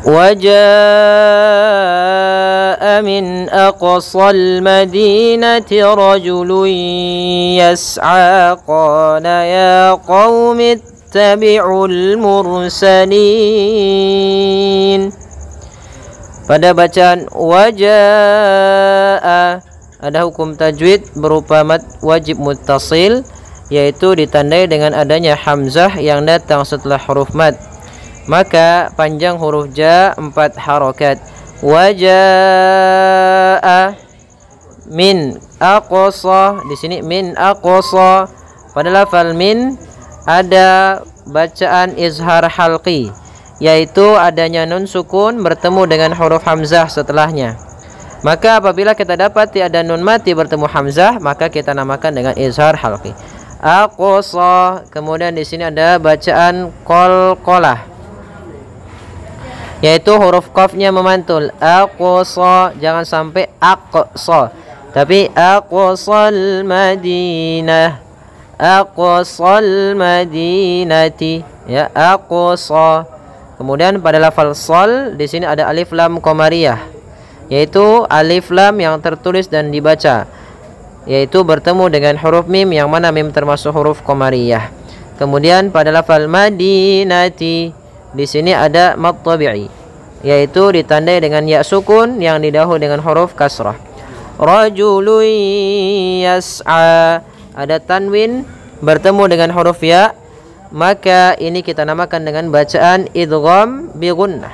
Waja'a min aqsal madinati rajulun yas'a qala ya qaumi ittabi'ul mursalin. Pada bacaan waja'a ada hukum tajwid berupa mad wajib muttasil, yaitu ditandai dengan adanya hamzah yang datang setelah huruf mad. Maka panjang huruf ja 4 harokat. Waja'a min aqsa, di sini min aqsa. Pada lafal min ada bacaan izhar halqi, yaitu adanya nun sukun bertemu dengan huruf hamzah setelahnya. Maka apabila kita dapati ada nun mati bertemu hamzah, maka kita namakan dengan izhar halqi. Aqsa. Kemudian di sini ada bacaan qalqalah, yaitu huruf qafnya memantul. Aqsa, jangan sampai aqsa, tapi aqsal madinah, aqsal madinati, ya, aqsa. Kemudian pada lafal sol di sini ada alif lam qamariyah, yaitu alif lam yang tertulis dan dibaca, yaitu bertemu dengan huruf mim, yang mana mim termasuk huruf qamariyah. Kemudian pada lafal madinati di sini ada mad tabi'i, yaitu ditandai dengan ya sukun yang didahului dengan huruf kasrah. Rajulun yas'a, ada tanwin bertemu dengan huruf ya, maka ini kita namakan dengan bacaan idgham bi gunnah,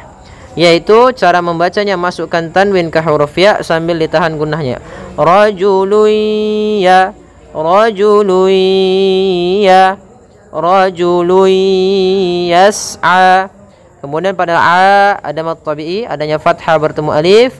yaitu cara membacanya masukkan tanwin ke huruf ya sambil ditahan gunnahnya. Rajulun ya, rajulun ya, rajulun yas'a. Kemudian pada a ada mad tabi'i, adanya fathah bertemu alif.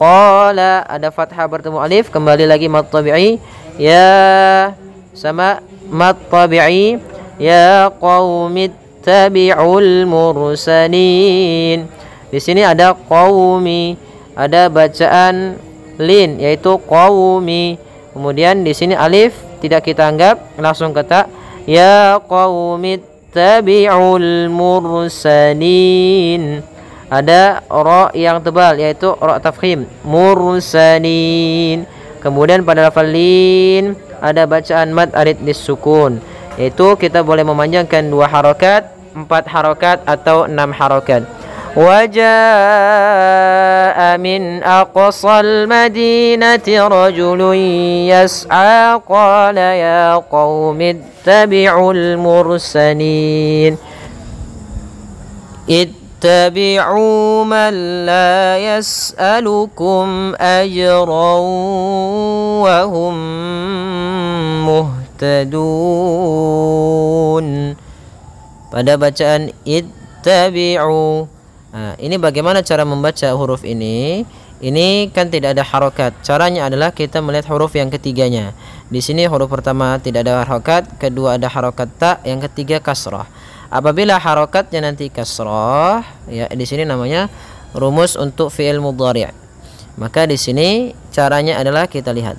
Qala ada fathah bertemu alif, kembali lagi mad tabi'i. Ya, sama mad tabi'i. Ya qaumi ittabi'ul mursalin. Di sini ada qaumi, ada bacaan lin, yaitu qaumi. Kemudian di sini alif tidak kita anggap, langsung kata ya qaumi ittabi'ul mursalin. Ada ra yang tebal, yaitu ra tafkhim, mursalin. Kemudian pada lafal lin ada bacaan mad arid disukun, yaitu kita boleh memanjangkan 2 harokat, 4 harokat atau 6 harokat. Waja'a min aqsal madinati rajulun yas'a qala ya qaumi ittabi'ul mursalin. Ittabi'u man la yas'alukum ajran wa hum muhtadun. Pada bacaan ittabi'u, nah, ini bagaimana cara membaca huruf ini? Ini kan tidak ada harokat. Caranya adalah kita melihat huruf yang ketiganya. Di sini huruf pertama tidak ada harokat, kedua ada harokat ta, yang ketiga kasrah. Apabila harokatnya nanti kasrah, ya di sini namanya rumus untuk fi'il mudhari'. Maka di sini caranya adalah kita lihat.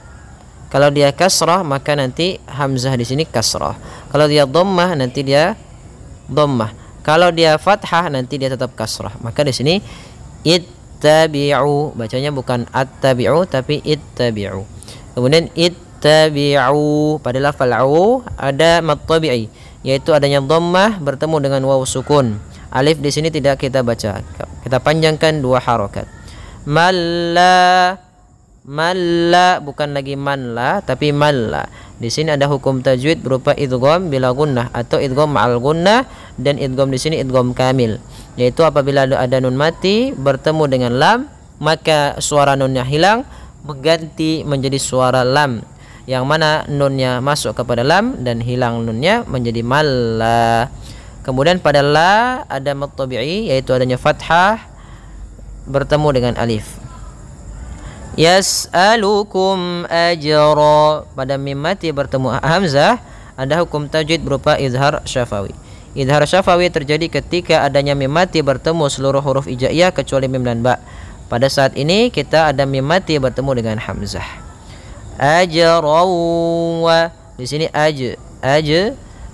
Kalau dia kasrah maka nanti hamzah di sini kasrah. Kalau dia dhammah nanti dia dhammah. Kalau dia fathah nanti dia tetap kasrah. Maka di sini ittabi'u, bacanya bukan attabi'u tapi ittabi'u. Kemudian ittabi'u, pada lafal au ada mad tabi'i, yaitu adanya dhammah bertemu dengan waw sukun. Alif di sini tidak kita baca, kita panjangkan 2 harokat. Malla, malla, bukan lagi manla tapi malla. Di sini ada hukum tajwid berupa idgham bila gunnah atau idgham ma'al gunnah, dan idgham di sini idgham kamil, yaitu apabila ada nun mati bertemu dengan lam, maka suara nunnya hilang mengganti menjadi suara lam, yang mana nunnya masuk kepada lam dan hilang nunnya menjadi malla. Kemudian pada la ada mad tabi'i, yaitu adanya fathah bertemu dengan alif. Yas'alukum ajra, pada mim mati bertemu hamzah ada hukum tajwid berupa izhar syafawi. Izhar syafawi terjadi ketika adanya mim mati bertemu seluruh huruf hijaiyah kecuali mim dan ba. Pada saat ini kita ada mim mati bertemu dengan hamzah. Ajrawa, di sini aj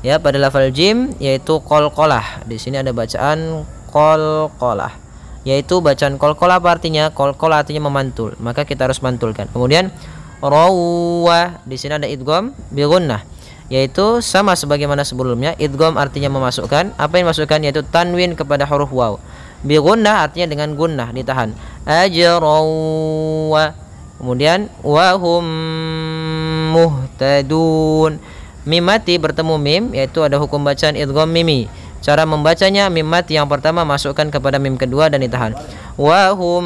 ya, pada lafal jim yaitu qalqalah. Di sini ada bacaan qalqalah. yaitu bacaan kolkol. Apa artinya? Kolkol artinya memantul, maka kita harus mantulkan. Kemudian rawah, di sini ada idgham bi gunnah, yaitu sama sebagaimana sebelumnya. Idgham artinya memasukkan, apa yang dimasukkan yaitu tanwin kepada huruf waw. Bi gunnah artinya dengan gunnah ditahan. Ajrawa. Kemudian wahum muhtadun. Mim mati bertemu mim, yaitu ada hukum bacaan idgham mimi. Cara membacanya, mim mati yang pertama masukkan kepada mim kedua dan ditahan. Wahum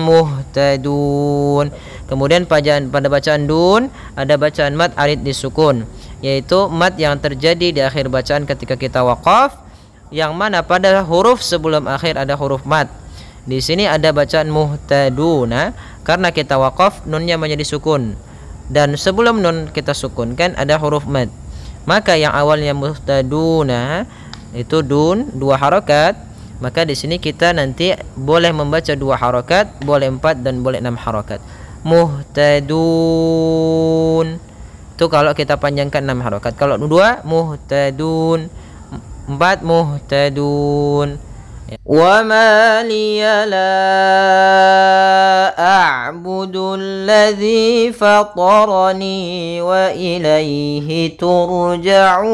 muhtadun. Kemudian pada bacaan dun ada bacaan mat arid disukun, yaitu mat yang terjadi di akhir bacaan ketika kita waqaf, yang mana pada huruf sebelum akhir ada huruf mat. Di sini ada bacaan muhtaduna karena kita waqaf, nunnya menjadi sukun, dan sebelum nun kita sukunkan ada huruf mad. Maka yang awalnya muhtaduna itu dun 2 harokat, maka di sini kita nanti boleh membaca 2 harokat, boleh 4 dan boleh 6 harokat. Muhtadun itu kalau kita panjangkan 6 harokat. Kalau 2 muhtadun, 4 muhtadun. Wa ma liya la a'budu alladhi fatarani wa ilaihi turja'un.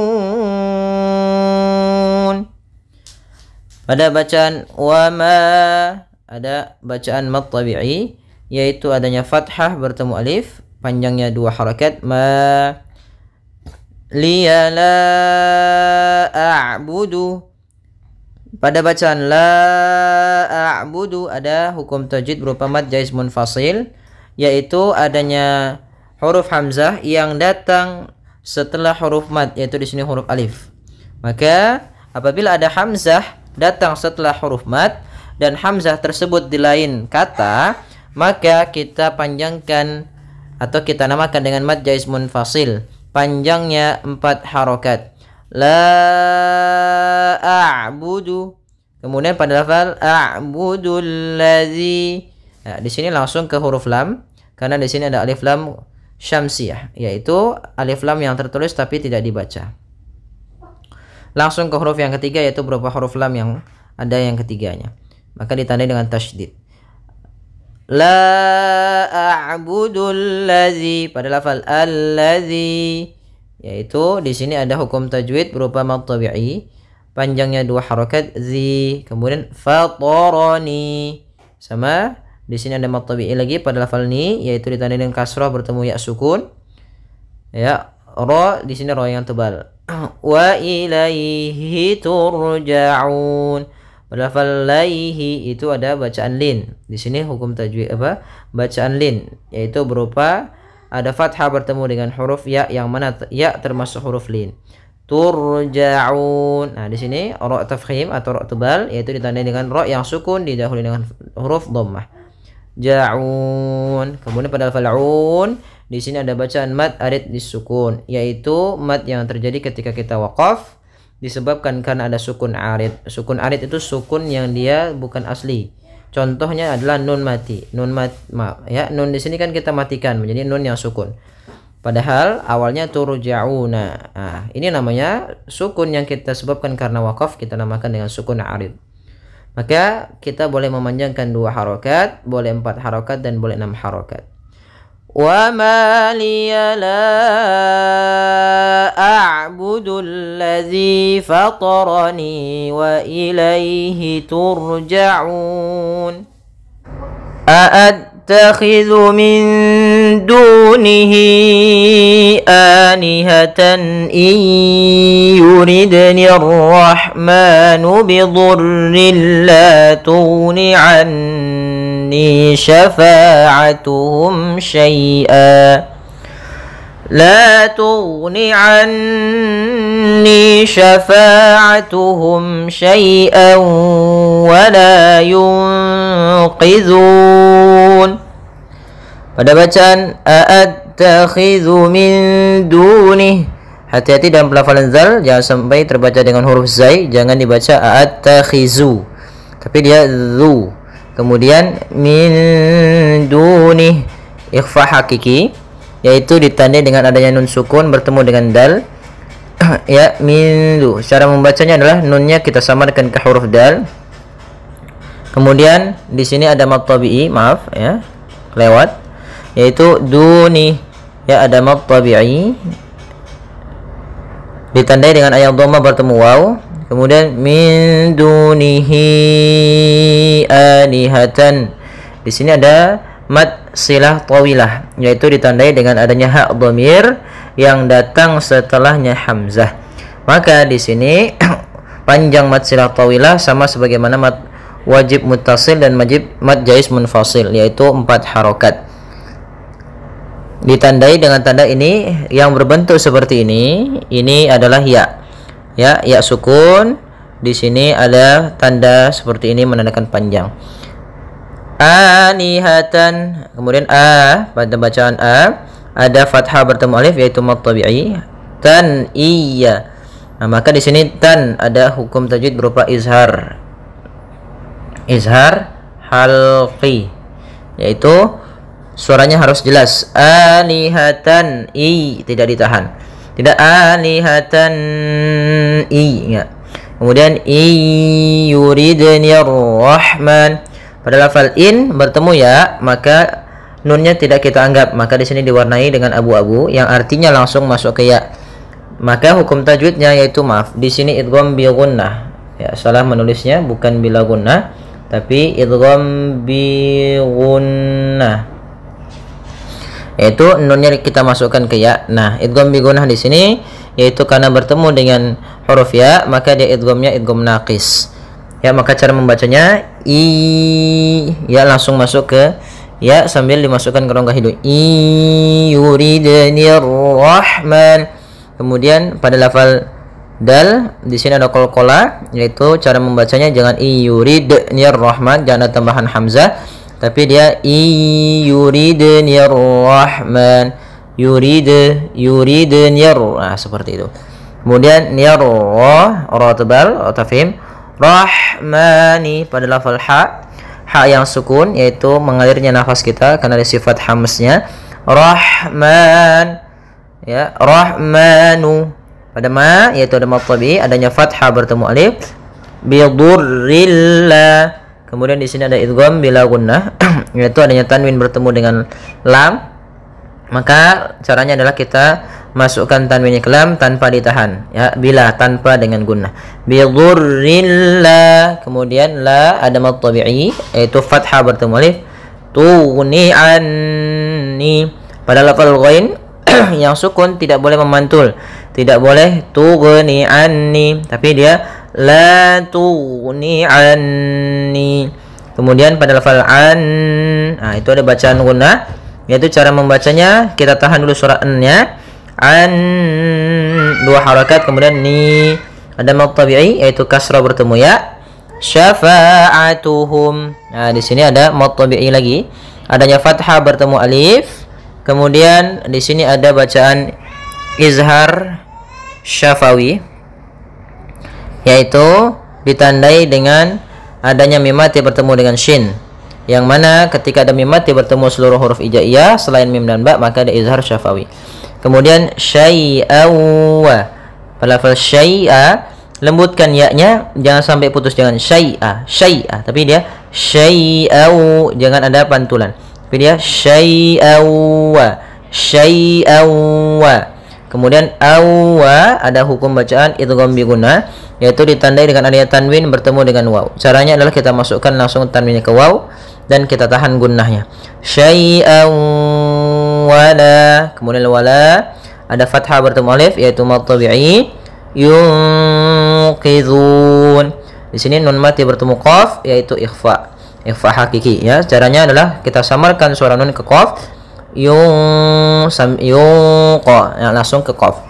Pada bacaan wa ma ada bacaan mat tabi'i, yaitu adanya fathah bertemu alif, panjangnya 2 harakat. Ma liya la a'budu. Pada bacaan la a'budu ada hukum tajwid berupa mad jaiz munfasil, yaitu adanya huruf hamzah yang datang setelah huruf mad, yaitu di sini huruf alif. Maka apabila ada hamzah datang setelah huruf mad dan hamzah tersebut di lain kata, maka kita panjangkan atau kita namakan dengan mad jaiz munfasil, panjangnya 4 harokat. La a'budu. Kemudian pada lafal a'budul ladzi. Nah, di sini langsung ke huruf lam karena di sini ada alif lam syamsiyah, yaitu alif lam yang tertulis tapi tidak dibaca. Langsung ke huruf yang ketiga, yaitu berupa huruf lam yang ada yang ketiganya, maka ditandai dengan tasydid. La a'budul ladzi pada lafal alladzi, yaitu di sini ada hukum tajwid berupa mad tabi'i, panjangnya 2 harakat zi. Kemudian fatarani, sama di sini ada mad tabi'i lagi pada lafal ni, yaitu ditandai dengan kasrah bertemu ya sukun. Ya, ra di sini ra yang tebal. Wa ilaihi turja'un. Pada lafal laihi itu ada bacaan lin. Di sini hukum tajwid apa? Bacaan lin, yaitu berupa ada fathah bertemu dengan huruf ya, yang mana ya termasuk huruf lin. Turja'un. Nah, di sini ra tafkhim atau ra tebal, yaitu ditandai dengan ra yang sukun didahului dengan huruf dhammah. Ja'un. Kemudian pada lafal un, di sini ada bacaan mad arid disukun, yaitu mad yang terjadi ketika kita waqaf disebabkan karena ada sukun arid. Sukun arid itu sukun yang dia bukan asli. Contohnya adalah nun mati. Nun ya, nun di sini kan kita matikan menjadi nun yang sukun. Padahal awalnya turja'una. Nah, ini namanya sukun yang kita sebabkan karena waqaf, kita namakan dengan sukun arid. Maka kita boleh memanjangkan 2 harokat, boleh 4 harokat dan boleh 6 harokat. Wa ma liya la a'budu alladzi fatarani wa ilaihi turja'un. A'attakhidhu min dunihi anihatan in yuridni ar-rahmanu bidurrin la tughni anni syafa'atuhum syai'a. لا تغن عني شفاعتهم شيئا ولا ينقذون. Pada bacaan a'attakhidhu min dunih, hati-hati dalam pelafalan zal, jangan sampai terbaca dengan huruf zai, jangan dibaca a'attakhizu, tapi dia zu. Kemudian min dunih, ikhfa hakiki, yaitu ditandai dengan adanya nun sukun bertemu dengan dal. Ya, min du. Cara membacanya adalah nunnya kita samarkan ke huruf dal. Kemudian di sini ada mad tabi'i, maaf ya, lewat, yaitu duni. Ya, ada mad tabi'i ditandai dengan ayat dhamma bertemu waw. Kemudian min dunihi alihatan. Di sini ada mad silah tawilah, yaitu ditandai dengan adanya hak dhamir yang datang setelahnya hamzah. Maka di sini panjang mad silah tawilah sama sebagaimana mad wajib muttasil dan mad jaiz munfasil, yaitu 4 harokat. Ditandai dengan tanda ini yang berbentuk seperti ini adalah ya. Ya, ya sukun. Di sini ada tanda seperti ini menandakan panjang. Anihatan, kemudian pada bacaan ada fathah bertemu alif, yaitu mad tabi'i. Tan iya. Nah, maka di sini tan ada hukum tajwid berupa izhar halqi, yaitu suaranya harus jelas. Alihatan i, tidak ditahan, tidak alihatan i ya. Kemudian i yuridni rahman, pada lafal in bertemu ya, maka nunnya tidak kita anggap, maka di sini diwarnai dengan abu-abu yang artinya langsung masuk ke ya. Maka hukum tajwidnya yaitu, maaf, di sini idgham bi gunnah ya, salah menulisnya, bukan bila gunnah tapi idgham bi gunnah, yaitu nunnya kita masukkan ke ya. Nah, idgham bi gunnah di sini yaitu karena bertemu dengan huruf ya, maka dia idghamnya idgham naqis ya. Maka cara membacanya i ya, langsung masuk ke ya sambil dimasukkan ke rongga hidung. I yuridni rahman. Kemudian pada lafal dal di sini ada qalqalah, yaitu cara membacanya jangan i yuridni rahman, jangan ada tambahan hamzah, tapi dia i yuridni rahman, yuridni, nah seperti itu. Kemudian ra tebal, tafhim, rahmani pada lafal ha yang sukun, yaitu mengalirnya nafas kita karena ada sifat hamznya. Rahman ya, rahmanu. Pada ma yaitu ada mad tabi'i, adanya fathah bertemu alif, bidurrillah. Kemudian di sini ada idgham bila gunnah yaitu adanya tanwin bertemu dengan lam. Maka caranya adalah kita masukkan tanwinnya ke lam tanpa ditahan ya, bila tanpa dengan gunnah. Bidurrillah. Kemudian la ada mad tabi'i yaitu fathah bertemu alif, tughni anni. Pada lafal ghain yang sukun tidak boleh memantul, tidak boleh tughni anni, tapi dia la tughni anni. Kemudian pada lafal an, nah itu ada bacaan gunnah, yaitu cara membacanya kita tahan dulu suara n-nya, an 2 harakat, kemudian ni ada mad tabi'i yaitu kasrah bertemu ya, syafa'atuhum. Nah di sini ada mad tabi'i lagi, adanya fathah bertemu alif. Kemudian di sini ada bacaan izhar syafawi, yaitu ditandai dengan adanya mim mati bertemu dengan shin, yang mana ketika ada mim mati bertemu seluruh huruf hijaiyah selain mim dan ba, maka ada izhar syafawi. Kemudian syai'aw, pada lafal syai'a lembutkan ya-nya, jangan sampai putus, jangan syai'a, tapi dia syai'aw, jangan ada pantulan. Tapi dia syai'awa. Kemudian awwa ada hukum bacaan idgham bi gunnah, yaitu ditandai dengan adanya tanwin bertemu dengan waw. Caranya adalah kita masukkan langsung tanwinnya ke waw dan kita tahan gunnahnya. Syai'awala. Kemudian wala ada fathah bertemu alif yaitu mad tabi'i, yunqidhun. Di sini nun mati bertemu qaf yaitu ikhfa hakiki ya. Caranya adalah kita samarkan suara nun ke qaf, langsung ke qaf.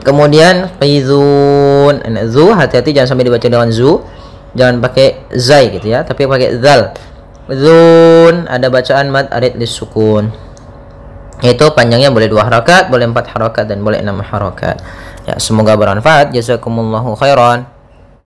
Kemudian qidhun, zu hati-hati jangan sampai dibaca dengan zu, jangan pakai zai gitu ya, tapi pakai zal. Dzun ada bacaan mad arid lisukun, yaitu panjangnya boleh 2 harakat, boleh 4 harakat dan boleh 6 harakat ya. Semoga bermanfaat. Jazakumullahu khairan.